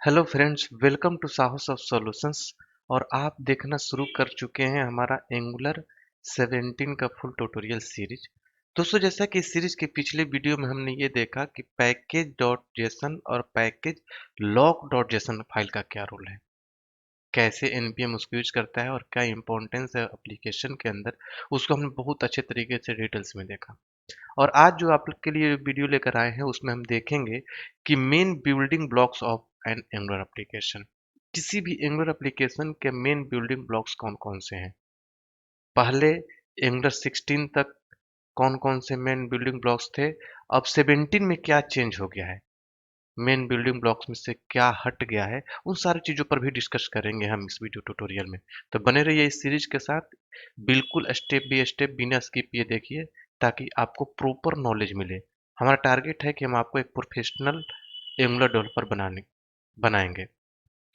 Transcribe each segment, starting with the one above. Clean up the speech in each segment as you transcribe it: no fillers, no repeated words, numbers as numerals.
Hello friends, welcome to साहस of solutions. और आप देखना शुरू कर चुके हैं हमारा एंगुलर 17 का फुल ट्यूटोरियल सीरीज। दोस्तों, जैसा कि इस सीरीज के पिछले वीडियो में हमने ये देखा कि पैकेज डॉट जेसन और package log dot JSON file का क्या रोल है, कैसे एनपीएम उसको यूज करता है और क्या इंपॉर्टेंस है एप्लीकेशन के अंदर, उसको हमने बहुत अच्छे तरीके से डिटेल्स में देखा। और आज जो आप लोग के लिए वीडियो लेकर आए हैं उसमें हम देखेंगे कि main building blocks of N angular application. किसी भी एंगुलर एप्लीकेशन के मेन बिल्डिंग ब्लॉक्स कौन कौन से हैं। पहले एंगुलर 16 तक कौन कौन से मेन बिल्डिंग ब्लॉक्स थे, अब 17 में क्या चेंज हो गया है, मेन बिल्डिंग ब्लॉक्स में से क्या हट गया है, उन सारी चीज़ों पर भी डिस्कस करेंगे हम इस वीडियो ट्यूटोरियल में। तो बने रहिए इस सीरीज के साथ, बिल्कुल स्टेप बाय स्टेप बिना स्किप ये देखिए, ताकि आपको प्रॉपर नॉलेज मिले। हमारा टारगेट है कि हम आपको एक प्रोफेशनल एंगुलर डेवलपर बनाएंगे।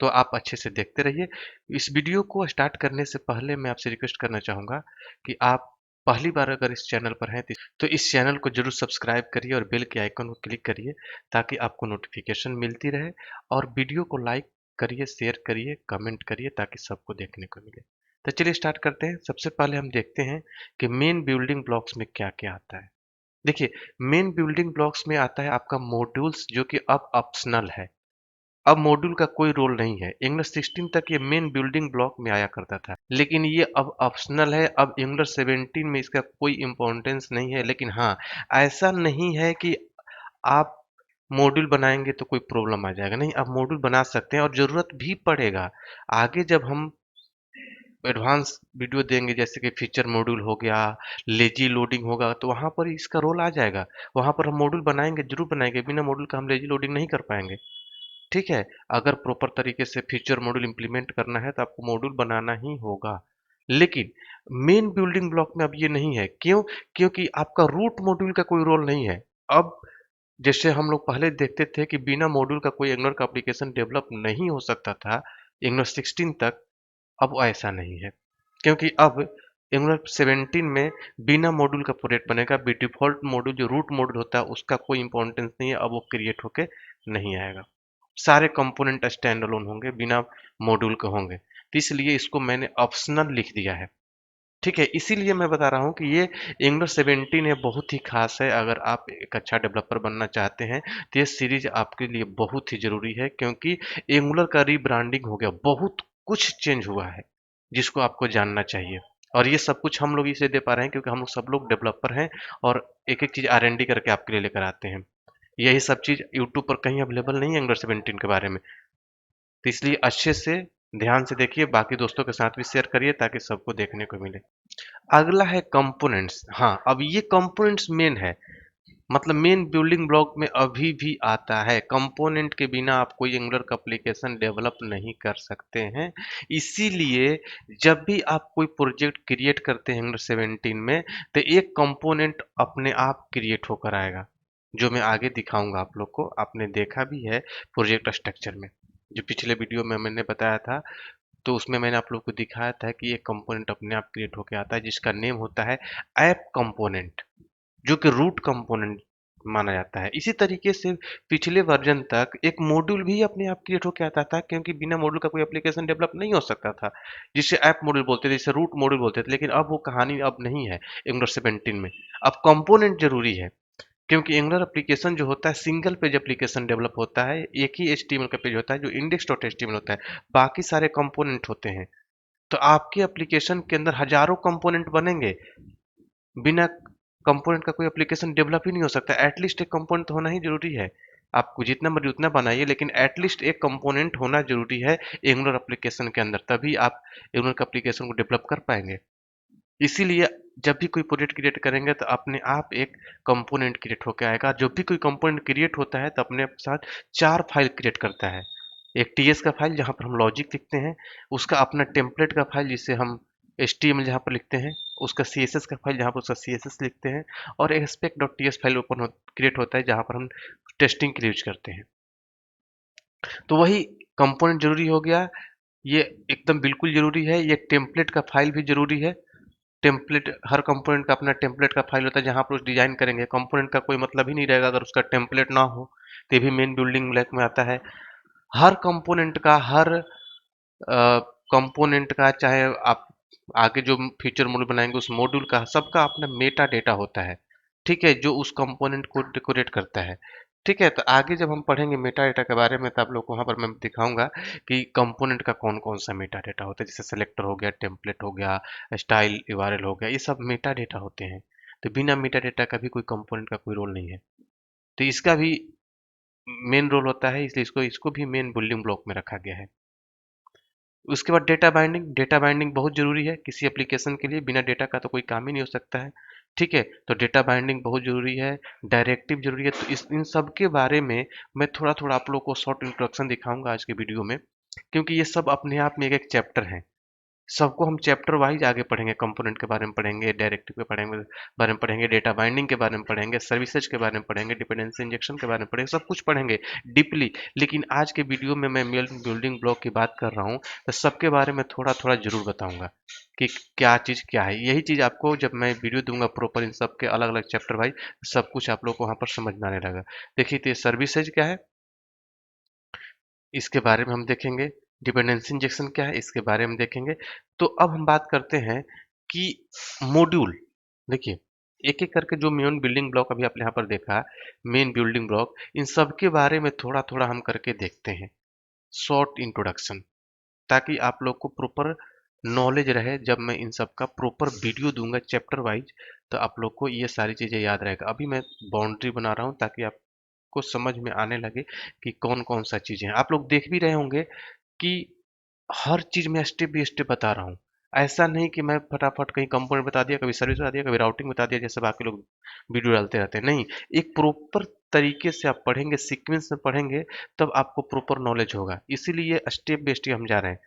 तो आप अच्छे से देखते रहिए। इस वीडियो को स्टार्ट करने से पहले मैं आपसे रिक्वेस्ट करना चाहूँगा कि आप पहली बार अगर इस चैनल पर हैं तो इस चैनल को जरूर सब्सक्राइब करिए और बेल के आइकन को क्लिक करिए, ताकि आपको नोटिफिकेशन मिलती रहे। और वीडियो को लाइक करिए, शेयर करिए, कमेंट करिए, ताकि सबको देखने को मिले। तो चलिए स्टार्ट करते हैं। सबसे पहले हम देखते हैं कि मेन बिल्डिंग ब्लॉक्स में क्या क्या आता है। देखिए, मेन बिल्डिंग ब्लॉक्स में आता है आपका मॉड्यूल्स, जो कि अब ऑप्शनल है। अब मॉड्यूल का कोई रोल नहीं है। एंगुलर 16 तक ये मेन बिल्डिंग ब्लॉक में आया करता था, लेकिन ये अब ऑप्शनल है। अब एंगुलर 17 में इसका कोई इम्पोर्टेंस नहीं है। लेकिन हाँ, ऐसा नहीं है कि आप मॉड्यूल बनाएंगे तो कोई प्रॉब्लम आ जाएगा। नहीं, आप मॉड्यूल बना सकते हैं और जरूरत भी पड़ेगा। आगे जब हम एडवांस वीडियो देंगे, जैसे कि फीचर मॉड्यूल हो गया, लेजी लोडिंग होगा, तो वहाँ पर इसका रोल आ जाएगा। वहाँ पर हम मॉड्यूल बनाएंगे, जरूर बनाएंगे। बिना मॉड्यूल का हम लेजी लोडिंग नहीं कर पाएंगे। ठीक है। अगर प्रॉपर तरीके से फीचर मॉड्यूल इंप्लीमेंट करना है तो आपको मॉड्यूल बनाना ही होगा। लेकिन मेन बिल्डिंग ब्लॉक में अब ये नहीं है। क्यों? क्योंकि आपका रूट मॉड्यूल का कोई रोल नहीं है। अब जैसे हम लोग पहले देखते थे कि बिना मॉड्यूल का कोई एंगुलर का एप्लीकेशन डेवलप नहीं हो सकता था एंगुलर 16 तक, अब ऐसा नहीं है। क्योंकि अब एंगुलर 17 में बिना मॉड्यूल का प्रोजेक्ट बनेगा। बी डिफॉल्ट मॉड्यूल जो रूट मॉड्यूल होता है उसका कोई इंपॉर्टेंस नहीं है, अब वो क्रिएट होके नहीं आएगा। सारे कंपोनेंट स्टैंड अलोन होंगे, बिना मॉड्यूल के होंगे। तो इसलिए इसको मैंने ऑप्शनल लिख दिया है। ठीक है, इसीलिए मैं बता रहा हूँ कि ये एंगुलर 17 है, बहुत ही खास है। अगर आप एक अच्छा डेवलपर बनना चाहते हैं तो ये सीरीज आपके लिए बहुत ही जरूरी है, क्योंकि एंगुलर का रीब्रांडिंग हो गया, बहुत कुछ चेंज हुआ है जिसको आपको जानना चाहिए। और ये सब कुछ हम लोग इसे दे पा रहे हैं क्योंकि हम लोग सब लोग डेवलपर हैं और एक एक चीज R&D करके आपके लिए लेकर आते हैं। यही सब चीज यूट्यूब पर कहीं अवेलेबल नहीं है एंगुलर 17 के बारे में। तो इसलिए अच्छे से ध्यान से देखिए, बाकी दोस्तों के साथ भी शेयर करिए ताकि सबको देखने को मिले। अगला है कंपोनेंट्स। हाँ, अब ये कंपोनेंट्स मेन है, मतलब मेन बिल्डिंग ब्लॉक में अभी भी आता है। कंपोनेंट के बिना आप कोई एंगुलर का एप्लीकेशन डेवलप नहीं कर सकते हैं। इसीलिए जब भी आप कोई प्रोजेक्ट क्रिएट करते हैं एंगुलर 17 में, तो एक कंपोनेंट अपने आप क्रिएट होकर आएगा, जो मैं आगे दिखाऊंगा आप लोग को। आपने देखा भी है प्रोजेक्ट स्ट्रक्चर में, जो पिछले वीडियो में मैंने बताया था, तो उसमें मैंने आप लोग को दिखाया था कि ये कंपोनेंट अपने आप क्रिएट होकर आता है, जिसका नेम होता है ऐप कंपोनेंट, जो कि रूट कंपोनेंट माना जाता है। इसी तरीके से पिछले वर्जन तक एक मॉड्यूल भी अपने आप क्रिएट होकर आता था, क्योंकि बिना मॉड्यूल का कोई एप्लीकेशन डेवलप नहीं हो सकता था, जिसे ऐप मॉड्यूल बोलते थे, जिसे रूट मॉड्यूल बोलते थे। लेकिन अब वो कहानी अब नहीं है एंगुलर 17 में। अब कंपोनेंट जरूरी है, क्योंकि एंगुलर एप्लीकेशन जो होता है सिंगल पेज एप्लीकेशन डेवलप होता है। एक ही HTML का पेज होता है जो index.html होता है, बाकी सारे कंपोनेंट होते हैं। तो आपके एप्लीकेशन के अंदर हजारों कंपोनेंट बनेंगे, बिना कंपोनेंट का कोई एप्लीकेशन डेवलप ही नहीं हो सकता। एटलीस्ट एक कंपोनेंट तो होना ही जरूरी है। आपको जितना मर्जी उतना बनाइए, लेकिन एटलीस्ट एक कंपोनेंट होना जरूरी है एंगुलर एप्लीकेशन के अंदर, तभी आप एंगुलर का एप्लीकेशन को डेवलप कर पाएंगे। इसीलिए जब भी कोई प्रोजेक्ट क्रिएट करेंगे तो अपने आप एक कंपोनेंट क्रिएट होकर आएगा। जब भी कोई कंपोनेंट क्रिएट होता है तो अपने साथ चार फाइल क्रिएट करता है। एक टीएस का फाइल जहाँ पर हम लॉजिक लिखते हैं, उसका अपना टेम्पलेट का फाइल जिसे हम HTML जहाँ पर लिखते हैं, उसका CSS का फाइल जहाँ पर उसका CSS लिखते हैं, और एक spec.ts फाइल क्रिएट होता है जहाँ पर हम टेस्टिंग के लिए यूज करते हैं। तो वही कंपोनेंट जरूरी हो गया, ये एकदम बिल्कुल जरूरी है। ये टेम्पलेट का फाइल भी जरूरी है। टेम्पलेट, हर कंपोनेंट का अपना टेम्पलेट का फाइल होता है जहाँ पर उस डिजाइन करेंगे। कंपोनेंट का कोई मतलब ही नहीं रहेगा अगर उसका टेम्पलेट ना हो, तो ये भी मेन बिल्डिंग ब्लॉक में आता है। हर कंपोनेंट का, हर कंपोनेंट का, चाहे आप आगे जो फीचर मॉड्यूल बनाएंगे उस मॉड्यूल का, सबका अपना मेटा डेटा होता है। ठीक है, जो उस कंपोनेंट को डेकोरेट करता है। ठीक है, तो आगे जब हम पढ़ेंगे मेटा डेटा के बारे में तो आप लोग को वहां पर मैं दिखाऊंगा कि कंपोनेंट का कौन कौन सा मेटा डेटा होता है। जैसे सेलेक्टर हो गया, टेम्पलेट हो गया, स्टाइल यूआरएल हो गया, ये सब मेटा डेटा होते हैं। तो बिना मेटा डेटा का भी कोई कंपोनेंट का कोई रोल नहीं है। तो इसका भी मेन रोल होता है, इसलिए इसको इसको भी मेन बिल्डिंग ब्लॉक में रखा गया है। उसके बाद डेटा बाइंडिंग। डेटा बाइंडिंग बहुत ज़रूरी है किसी एप्लीकेशन के लिए, बिना डेटा का तो कोई काम ही नहीं हो सकता है। ठीक है, तो डेटा बाइंडिंग बहुत ज़रूरी है, डायरेक्टिव ज़रूरी है। तो इस इन सब के बारे में मैं थोड़ा-थोड़ा आप लोग को शॉर्ट इंट्रोडक्शन दिखाऊँगा आज के वीडियो में, क्योंकि ये सब अपने आप में एक-एक चैप्टर है। सबको हम चैप्टर वाइज आगे पढ़ेंगे, कंपोनेंट के बारे में पढ़ेंगे, डायरेक्टिव के बारे में पढ़ेंगे, डेटा बाइंडिंग के बारे में पढ़ेंगे, सर्विसेज के बारे में पढ़ेंगे, डिपेंडेंसी इंजेक्शन के बारे में पढ़ेंगे, सब कुछ पढ़ेंगे डीपली। लेकिन आज के वीडियो में मैं मेल बिल्डिंग ब्लॉक की बात कर रहा हूँ, तो सबके बारे में थोड़ा थोड़ा जरूर बताऊंगा कि क्या चीज़ क्या है। यही चीज़ आपको जब मैं वीडियो दूंगा प्रॉपर इन सब के अलग अलग चैप्टर वाइज, सब कुछ आप लोग को वहाँ पर समझ में आने लगा। देखिए, तो ये सर्विसेज क्या है, इसके बारे में हम देखेंगे। डिपेंडेंसी इंजेक्शन क्या है, इसके बारे में देखेंगे। तो अब हम बात करते हैं कि मॉड्यूल। देखिए, एक एक करके जो मेन बिल्डिंग ब्लॉक अभी आपने यहाँ पर देखा, मेन बिल्डिंग ब्लॉक, इन सब के बारे में थोड़ा थोड़ा हम करके देखते हैं, शॉर्ट इंट्रोडक्शन, ताकि आप लोग को प्रॉपर नॉलेज रहे। जब मैं इन सब का प्रॉपर वीडियो दूंगा चैप्टर वाइज, तो आप लोग को ये सारी चीज़ें याद रहेगा। अभी मैं बाउंड्री बना रहा हूँ ताकि आपको समझ में आने लगे कि कौन कौन सा चीज़ें हैं। आप लोग देख भी रहे होंगे कि हर चीज़ मैं स्टेप बाय स्टेप बता रहा हूँ। ऐसा नहीं कि मैं फटाफट कहीं कंपोनेंट बता दिया, कभी सर्विस बता दिया, कभी राउटिंग बता दिया, जैसे बाकी लोग वीडियो डालते रहते हैं। नहीं, एक प्रॉपर तरीके से आप पढ़ेंगे, सीक्वेंस में पढ़ेंगे, तब आपको प्रॉपर नॉलेज होगा। इसीलिए स्टेप बाय स्टेप हम जा रहे हैं।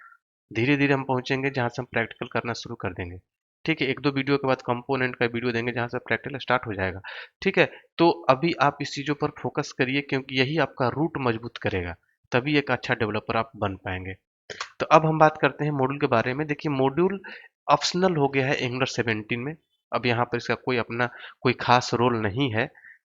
धीरे-धीरे हम पहुँचेंगे जहाँ से हम प्रैक्टिकल करना शुरू कर देंगे। ठीक है, 1-2 वीडियो के बाद कंपोनेंट का वीडियो देंगे जहाँ से प्रैक्टिकल स्टार्ट हो जाएगा। ठीक है, तो अभी आप इस चीज़ों पर फोकस करिए, क्योंकि यही आपका रूट मजबूत करेगा। तभी एक अच्छा डेवलपर आप बन पाएँगे। तो अब हम बात करते हैं मॉड्यूल के बारे में। देखिए, मॉड्यूल ऑप्शनल हो गया है एंगुलर 17 में। अब यहाँ पर इसका कोई अपना कोई खास रोल नहीं है।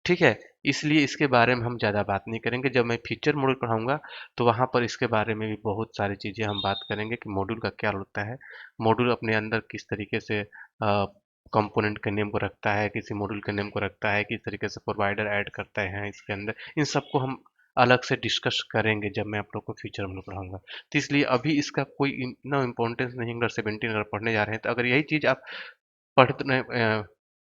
ठीक है, इसलिए इसके बारे में हम ज़्यादा बात नहीं करेंगे। जब मैं फीचर मॉड्यूल पढ़ाऊंगा तो वहाँ पर इसके बारे में भी बहुत सारी चीज़ें हम बात करेंगे कि मॉड्यूल का क्या होता है, मॉड्यूल अपने अंदर किस तरीके से कंपोनेंट के नेम को रखता है, किसी मॉड्यूल के नेम को रखता है, किस तरीके से प्रोवाइडर ऐड करते हैं इसके अंदर। इन सबको हम अलग से डिस्कस करेंगे जब मैं आप लोग को फ्यूचर में पढ़ाऊंगा। तो इसलिए अभी इसका कोई इतना इम्पोर्टेंस नहीं। अगर 17 अगर पढ़ने जा रहे हैं, तो अगर यही चीज़ आप पढ़ते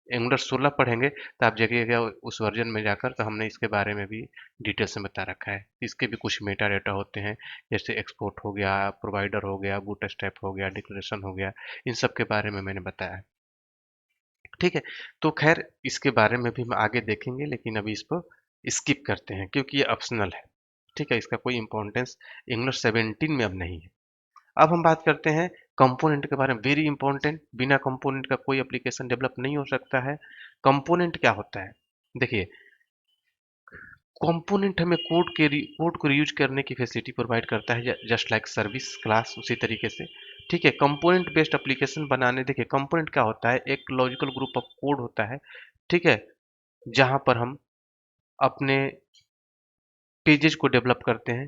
एंगुलर 16 पढ़ेंगे, तो आप जाइएगा उस वर्जन में जाकर, तो हमने इसके बारे में भी डिटेल्स में बता रखा है। इसके भी कुछ मेटा डेटा होते हैं, जैसे एक्सपोर्ट हो गया, प्रोवाइडर हो गया, बूटस्ट्रैप हो गया, डिक्लेरेशन हो गया, इन सब के बारे में मैंने बताया है। ठीक है, तो खैर इसके बारे में भी हम आगे देखेंगे, लेकिन अभी इसको स्किप करते हैं क्योंकि ये ऑप्शनल है। ठीक है, इसका कोई इंपॉर्टेंस एंगुलर 17 में अब नहीं है। अब हम बात करते हैं कंपोनेंट के बारे में। वेरी इंपॉर्टेंट, बिना कंपोनेंट का कोई एप्लीकेशन डेवलप नहीं हो सकता है। कंपोनेंट क्या होता है? देखिए, कंपोनेंट हमें कोड को रीयूज करने की फैसिलिटी प्रोवाइड करता है, जस्ट लाइक सर्विस क्लास, उसी तरीके से। ठीक है, कंपोनेंट बेस्ड एप्लीकेशन बनाने, देखिए कंपोनेंट क्या होता है, एक लॉजिकल ग्रुप ऑफ कोड होता है। ठीक है, जहां पर हम अपने पेजेस को डेवलप करते हैं,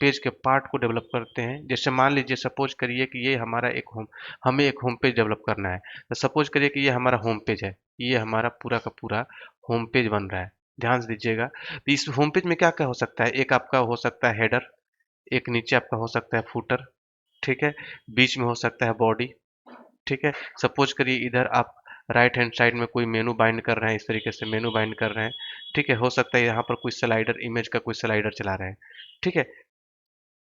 पेज के पार्ट को डेवलप करते हैं। जैसे मान लीजिए, सपोज करिए कि ये हमारा एक होम हमें एक होम पेज डेवलप करना है। तो सपोज करिए कि ये हमारा होम पेज है, ये हमारा पूरा का पूरा होम पेज बन रहा है। ध्यान से दीजिएगा, तो इस होम पेज में क्या क्या हो सकता है, एक आपका हो सकता है हेडर, एक नीचे आपका हो सकता है फूटर। ठीक है, बीच में हो सकता है बॉडी। ठीक है, सपोज करिए इधर आप राइट हैंड साइड में कोई मेनू बाइंड कर रहे हैं, इस तरीके से मेनू बाइंड कर रहे हैं। ठीक है, हो सकता है यहाँ पर कोई स्लाइडर, इमेज का कोई स्लाइडर चला रहे हैं। ठीक है,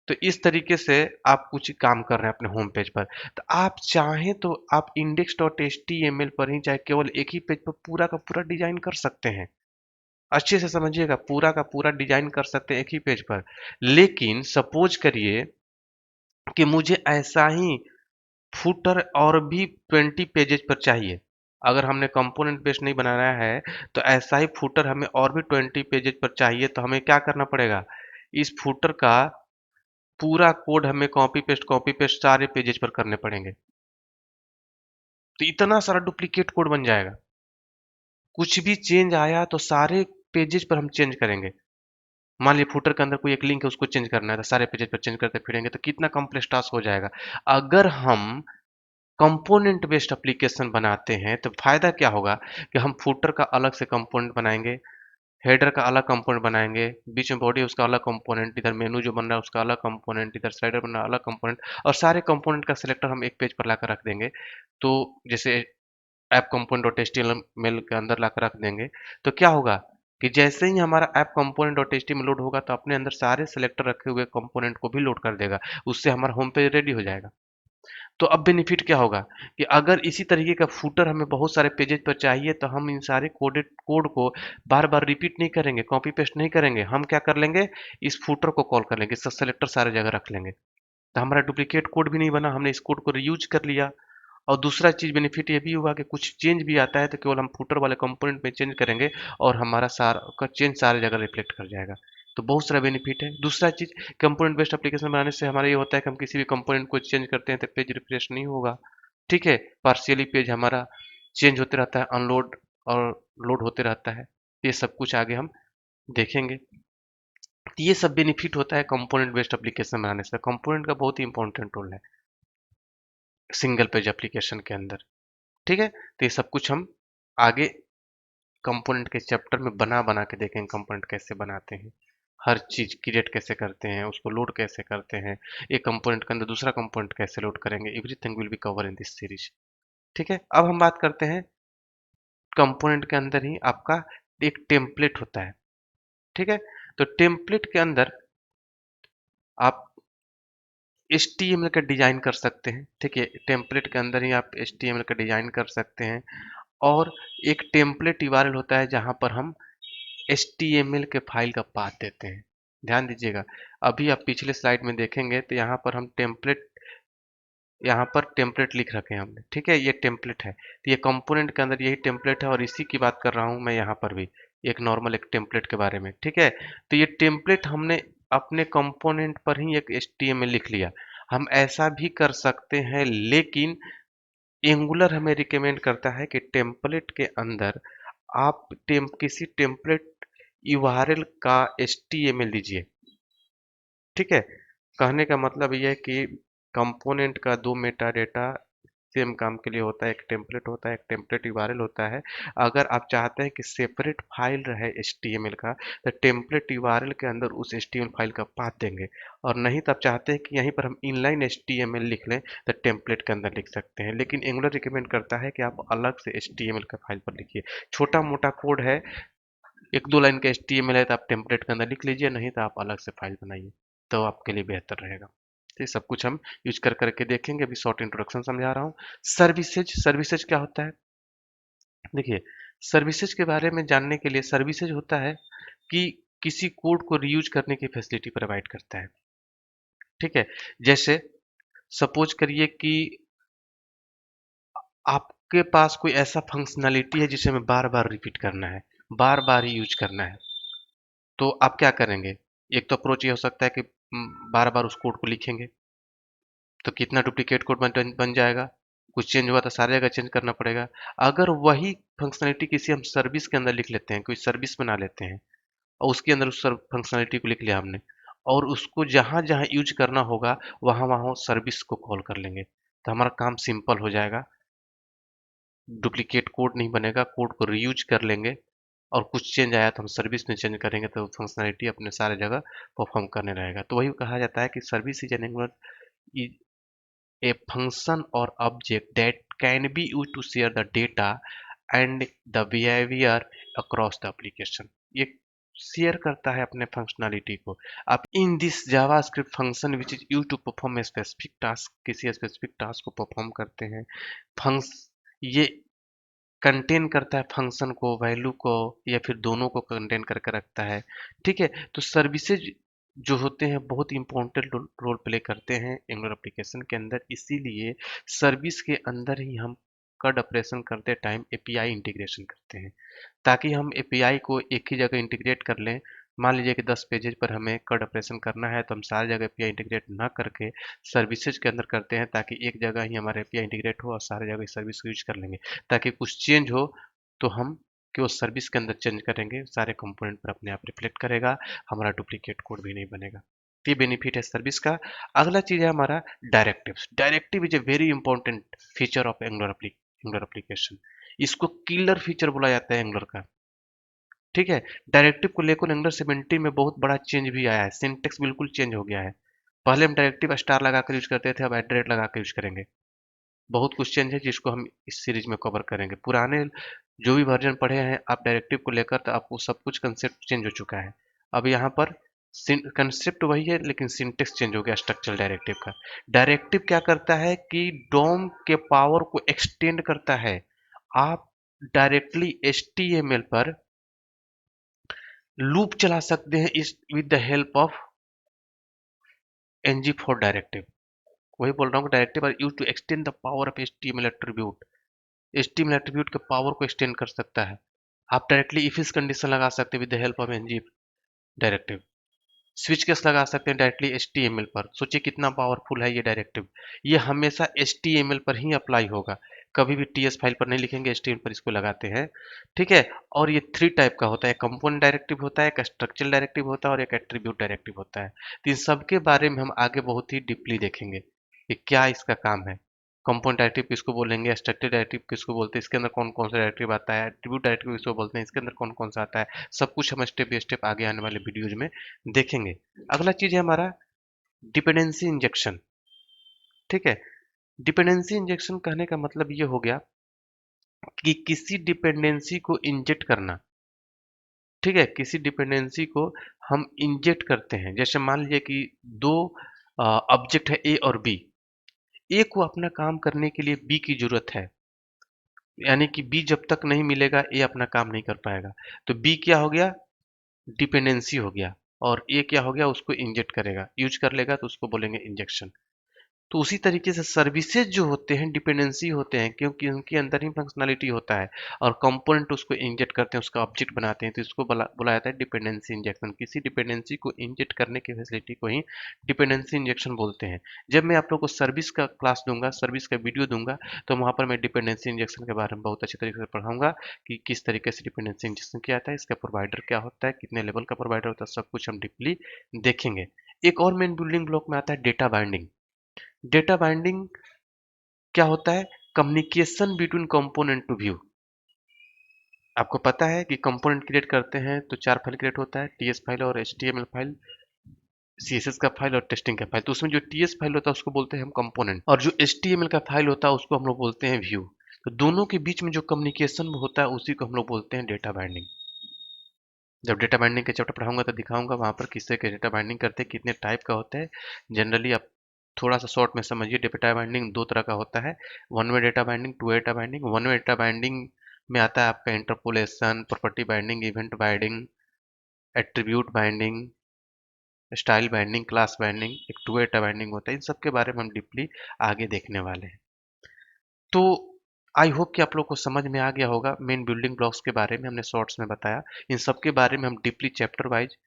तो इस तरीके से आप कुछ काम कर रहे हैं अपने होम पेज पर। तो आप चाहें तो आप index.html पर ही, चाहे केवल एक ही पेज पर पूरा का पूरा डिजाइन कर सकते हैं। अच्छे से समझिएगा, पूरा का पूरा डिजाइन कर सकते हैं एक ही पेज पर। लेकिन सपोज करिए कि मुझे ऐसा ही फुटर और भी 20 पेजेज पर चाहिए। अगर हमने कंपोनेंट बेस्ड नहीं बनाना है, तो ऐसा ही फुटर हमें और भी 20 पेजेज पर चाहिए, तो हमें क्या करना पड़ेगा, इस फुटर का पूरा कोड हमें कॉपी पेस्ट सारे पेजेज पर करने पड़ेंगे। तो इतना सारा डुप्लीकेट कोड बन जाएगा। कुछ भी चेंज आया तो सारे पेजेज पर हम चेंज करेंगे। मान लीजिए फुटर के अंदर कोई एक लिंक है उसको चेंज करना है तो सारे पेजेज पर चेंज करते फिरेंगे तो कितना कॉम्प्लेक्स टास्क हो जाएगा। अगर हम कंपोनेंट बेस्ड एप्लीकेशन बनाते हैं तो फायदा क्या होगा कि हम फुटर का अलग से कंपोनेंट बनाएंगे, हेडर का अलग कंपोनेंट बनाएंगे, बीच में बॉडी उसका अलग कंपोनेंट, इधर मेनू जो बन रहा है उसका अलग कंपोनेंट, इधर स्लाइडर बन रहा है अलग कंपोनेंट, और सारे कंपोनेंट का सिलेक्टर हम एक पेज पर लाकर रख देंगे। तो जैसे ऐप कंपोनेंट डॉट एचटीएमएल के अंदर लाकर रख देंगे तो क्या होगा कि जैसे ही हमारा app component dot HTML load होगा तो अपने अंदर सारे सिलेक्टर रखे हुए कंपोनेंट को भी लोड कर देगा, उससे हमारा होम पेज रेडी हो जाएगा। तो अब बेनिफिट क्या होगा कि अगर इसी तरीके का फूटर हमें बहुत सारे पेजेज पर चाहिए तो हम इन सारे कोडेड कोड को बार बार रिपीट नहीं करेंगे, कॉपी पेस्ट नहीं करेंगे, हम क्या कर लेंगे, इस फूटर को कॉल कर लेंगे, इसका सेलेक्टर सारे जगह रख लेंगे, तो हमारा डुप्लीकेट कोड भी नहीं बना, हमने इस कोड को रीयूज कर लिया। और दूसरा चीज बेनिफिट ये भी हुआ कि कुछ चेंज भी आता है तो केवल हम फुटर वाले कंपोनेंट में चेंज करेंगे और हमारा सारा का चेंज सारे जगह रिफ्लेक्ट कर जाएगा। तो बहुत सारा बेनिफिट है। दूसरा चीज, कंपोनेंट बेस्ड एप्लीकेशन बनाने से हमारा ये होता है कि हम किसी भी कंपोनेंट को चेंज करते हैं तो पेज रिफ्रेश नहीं होगा। ठीक है, पार्शियली पेज हमारा चेंज होते रहता है, अनलोड और लोड होते रहता है। ये सब कुछ आगे हम देखेंगे। तो ये सब बेनिफिट होता है कंपोनेंट बेस्ड एप्लीकेशन बनाने से। कंपोनेंट का बहुत ही इंपॉर्टेंट रोल है सिंगल पेज एप्लीकेशन के अंदर। ठीक है, तो ये सब कुछ हम आगे कंपोनेंट के चैप्टर में बना बना के देखेंगे, कंपोनेंट कैसे बनाते हैं, हर चीज क्रिएट कैसे करते हैं, उसको लोड कैसे करते हैं, एक कंपोनेंट के अंदर दूसरा कंपोनेंट कैसे लोड करेंगे, everything will be cover in this series. ठीक है, अब हम बात करते हैं कंपोनेंट के अंदर ही आपका एक टेम्पलेट होता है। ठीक है, तो टेम्पलेट के अंदर आप HTML का डिजाइन कर सकते हैं। ठीक है, टेम्पलेट के अंदर ही आप HTML का डिजाइन कर सकते हैं। और एक टेम्पलेट यूआरएल होता है जहां पर हम HTML के फाइल का पाथ देते हैं। ध्यान दीजिएगा, अभी आप पिछले स्लाइड में देखेंगे तो यहाँ पर हम टेम्पलेट, यहाँ पर टेम्पलेट लिख रखे हैं हमने। ठीक है, ये टेम्पलेट है, तो ये कंपोनेंट के अंदर यही टेम्पलेट है और इसी की बात कर रहा हूँ मैं यहाँ पर भी, एक नॉर्मल एक टेम्पलेट के बारे में। ठीक है, तो ये टेम्पलेट हमने अपने कंपोनेंट पर ही एक HTML लिख लिया। हम ऐसा भी कर सकते हैं, लेकिन एंगुलर हमें रिकमेंड करता है कि टेम्पलेट के अंदर आप किसी टेम्पलेट यूआरएल का HTML दीजिए। ठीक है, कहने का मतलब ये है कि कंपोनेंट का दो मेटा डेटा सेम काम के लिए होता है, एक टेम्पलेट होता है, एक टेम्पलेट यूआरएल होता है। अगर आप चाहते हैं कि सेपरेट फाइल रहे HTML का तो टेम्पलेट यूआरएल के अंदर उस HTML फाइल का पाथ देंगे, और नहीं तो आप चाहते हैं कि यहीं पर हम इनलाइन HTML लिख लें तो टेम्पलेट के अंदर लिख सकते हैं। लेकिन एंगुलर रिकमेंड करता है कि आप अलग से HTML का फाइल पर लिखिए। छोटा मोटा कोड है, एक दो लाइन का HTML है तो आप टेम्पलेट के अंदर लिख लीजिए, नहीं तो आप अलग से फाइल बनाइए, तो आपके लिए बेहतर रहेगा। तो ये सब कुछ हम यूज कर करके देखेंगे। अभी शॉर्ट इंट्रोडक्शन समझा रहा हूँ। सर्विसेज, सर्विसेज क्या होता है? देखिए, सर्विसेज के बारे में जानने के लिए, सर्विसेज होता है कि किसी कोड को रीयूज करने की फैसिलिटी प्रोवाइड करता है। ठीक है, जैसे सपोज करिए कि आपके पास कोई ऐसा फंक्शनैलिटी है जिसे हमें बार बार रिपीट करना है, बार बार ही यूज करना है, तो आप क्या करेंगे? एक तो अप्रोच ये हो सकता है कि बार बार उस कोड को लिखेंगे, तो कितना डुप्लीकेट कोड बन जाएगा, कुछ चेंज हुआ तो सारी जगह चेंज करना पड़ेगा। अगर वही फंक्शनैलिटी किसी हम सर्विस के अंदर लिख लेते हैं, कोई सर्विस बना लेते हैं और उसके अंदर उस फंक्शनैलिटी को लिख लिया हमने, और उसको जहां जहां यूज करना होगा वहां वहां सर्विस को कॉल कर लेंगे, तो हमारा काम सिंपल हो जाएगा, डुप्लीकेट कोड नहीं बनेगा, कोड को रीयूज कर लेंगे, और कुछ चेंज आया तो हम सर्विस में चेंज करेंगे तो फंक्शनैलिटी अपने सारे जगह परफॉर्म करने रहेगा। तो वही कहा जाता है कि service is an angular, a function or object that can be used to share the data and the behavior across the application। ये शेयर करता है अपने फंक्शनैलिटी को। आप in this JavaScript function which is use to perform a specific task, किसी specific task को perform करते हैं। फंक्स ये कंटेन करता है फंक्शन को, वैल्यू को, या फिर दोनों को कंटेन करके रखता है। ठीक है, तो सर्विसेज जो होते हैं बहुत इंपॉर्टेंट रोल प्ले करते हैं एंगुलर एप्लीकेशन के अंदर, इसीलिए सर्विस के अंदर ही हम कड ऑपरेशन करते टाइम एपीआई इंटीग्रेशन करते हैं, ताकि हम एपीआई को एक ही जगह इंटीग्रेट कर लें। मान लीजिए कि 10 पेजेज पर हमें कड ऑपरेशन करना है तो हम सारी जगह एपीआई इंटीग्रेट ना करके सर्विसेज के अंदर करते हैं, ताकि एक जगह ही हमारा एपीआई इंटीग्रेट हो और सारी जगह सर्विस को यूज कर लेंगे, ताकि कुछ चेंज हो तो हम कि वो सर्विस के अंदर चेंज करेंगे, सारे कंपोनेंट पर अपने आप रिफ्लेक्ट करेगा, हमारा डुप्लीकेट कोड भी नहीं बनेगा। तो ये बेनिफिट है सर्विस का। अगला चीज़ है हमारा directives. Directive is a very important feature of angular application. इसको किलर फीचर बोला जाता है एंगुलर का। ठीक है, डायरेक्टिव को लेकर एंगुलर 17 में बहुत बड़ा चेंज भी आया है, सिंटेक्स बिल्कुल चेंज हो गया है। पहले हम डायरेक्टिव स्टार लगाकर यूज करते थे, अब एट लगाकर यूज करेंगे। बहुत कुछ चेंज है जिसको हम इस सीरीज में कवर करेंगे। पुराने जो भी वर्जन पढ़े हैं आप डायरेक्टिव को लेकर, तो आपको सब कुछ कंसेप्ट चेंज हो चुका है। अब यहाँ पर कंसेप्ट वही है लेकिन सिंटेक्स चेंज हो गया स्ट्रक्चरल डायरेक्टिव का। डायरेक्टिव क्या करता है कि डोम के पावर को एक्सटेंड करता है। आप डायरेक्टली HTML पर लूप चला सकते हैं इस with the help of ng4 directive. वही बोल रहा हूँ, directive are use to extend the power of HTML attribute. HTML attribute के पावर को एक्सटेंड कर सकता है। आप डायरेक्टली इफ इस कंडीशन लगा सकते हैं with the help of ng directive. Switch case लगा सकते हैं डायरेक्टली HTML पर। सोचिए कितना पावरफुल है ये डायरेक्टिव। ये हमेशा HTML पर ही अप्लाई होगा, कभी भी TS फाइल पर नहीं लिखेंगे, HTML पर इसको लगाते हैं। ठीक है, और ये 3 टाइप का होता है, कंपोनेंट डायरेक्टिव होता है, एक स्ट्रक्चरल डायरेक्टिव होता है और एक एट्रीब्यूट डायरेक्टिव होता है। तो इन सबके बारे में हम आगे बहुत ही डीपली देखेंगे कि क्या इसका काम है। कंपोनेंट डायरेक्टिव किसको बोलेंगे, स्ट्रक्चरल डायरेक्टिव किसको बोलते हैं, इसके अंदर कौन कौन सा डायरेक्टिव आता है, एट्रीब्यूट डायरेक्टिव किसको बोलते हैं, इसके अंदर कौन कौन सा आता है, सब कुछ हम स्टेप बाय स्टेप आगे आने वाले वीडियोज में देखेंगे। अगला चीज है हमारा डिपेंडेंसी इंजेक्शन। ठीक है, डिपेंडेंसी इंजेक्शन कहने का मतलब ये हो गया कि किसी डिपेंडेंसी को इंजेक्ट करना। ठीक है, किसी डिपेंडेंसी को हम इंजेक्ट करते हैं। जैसे मान लीजिए कि दो ऑब्जेक्ट है ए और बी। ए को अपना काम करने के लिए बी की जरूरत है, यानी कि बी जब तक नहीं मिलेगा ए अपना काम नहीं कर पाएगा। तो बी क्या हो गया, डिपेंडेंसी हो गया, और ए क्या हो गया, उसको इंजेक्ट करेगा, यूज कर लेगा, तो उसको बोलेंगे इंजेक्शन। तो उसी तरीके से सर्विसेज जो होते हैं डिपेंडेंसी होते हैं, क्योंकि उनके अंदर ही फंक्शनलिटी होता है और कंपोनेंट उसको इंजेक्ट करते हैं, उसका ऑब्जेक्ट बनाते हैं, तो इसको बोला जाता है डिपेंडेंसी इंजेक्शन। किसी डिपेंडेंसी को इंजेक्ट करने की फैसिलिटी को ही डिपेंडेंसी इंजेक्शन बोलते हैं। जब मैं आप लोग को सर्विस का क्लास दूंगा, सर्विस का वीडियो दूंगा, तो वहां पर मैं डिपेंडेंसी इंजेक्शन के बारे में बहुत अच्छे तरीके से पढ़ाऊंगा कि किस तरीके से डिपेंडेंसी इंजेक्शन किया जाता है, इसका प्रोवाइडर क्या होता है, कितने लेवल का प्रोवाइडर होता है, सब कुछ हम डीपली देखेंगे। एक और मेन बिल्डिंग ब्लॉक में आता है डेटा बाइंडिंग। डेटा बाइंडिंग क्या होता है, communication between component to view. आपको पता है कि कंपोनेंट क्रिएट करते हैं तो 4 फाइल क्रिएट होता है, टीएस फाइल और HTML फाइल, CSS का फाइल और टेस्टिंग का फाइल। तो उसमें जो टीएस फाइल होता है उसको बोलते हैं हम कंपोनेंट, और जो HTML का फाइल होता है उसको हम लोग बोलते हैं व्यू। तो दोनों के बीच में जो कम्युनिकेशन होता है उसी को हम लोग बोलते हैं डेटा बाइंडिंग। जब डेटा बाइंडिंग के चैप्टर पढ़ाऊंगा तो दिखाऊंगा वहां पर किससे के डेटा बाइंडिंग करते हैं, कितने टाइप का होता है। जनरली आप थोड़ा सा शॉर्ट में समझिए, डेटा बाइंडिंग 2 तरह का होता है, one way data binding, two way data binding. One way data binding में आता है आपका interpolation, property binding, event binding, attribute binding, style binding, class binding. एक टू वे डेटा बाइंडिंग होता है। इन सब के बारे में हम डीपली आगे देखने वाले हैं। तो आई होप कि आप लोग को समझ में आ गया होगा। मेन बिल्डिंग ब्लॉक्स के बारे में हमने शॉर्ट्स में बताया, इन सब के बारे में हम डीपली चैप्टर वाइज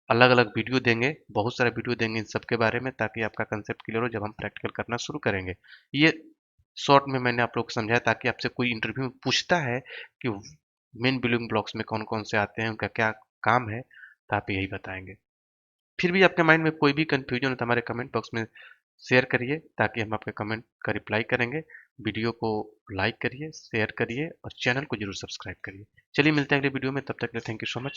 अलग अलग वीडियो देंगे, बहुत सारे वीडियो देंगे इन सब के बारे में, ताकि आपका कंसेप्ट क्लियर हो जब हम प्रैक्टिकल करना शुरू करेंगे। ये शॉर्ट में मैंने आप लोग को समझाया ताकि आपसे कोई इंटरव्यू में पूछता है कि मेन बिल्डिंग ब्लॉक्स में कौन कौन से आते हैं, उनका क्या काम है, तो आप यही बताएंगे। फिर भी आपके माइंड में कोई भी कंफ्यूजन हो तो हमारे कमेंट बॉक्स में शेयर करिए, ताकि हम आपके कमेंट का रिप्लाई करेंगे। वीडियो को लाइक करिए, शेयर करिए और चैनल को जरूर सब्सक्राइब करिए। चलिए मिलते हैं अगले वीडियो में, तब तक के लिए थैंक यू सो मच।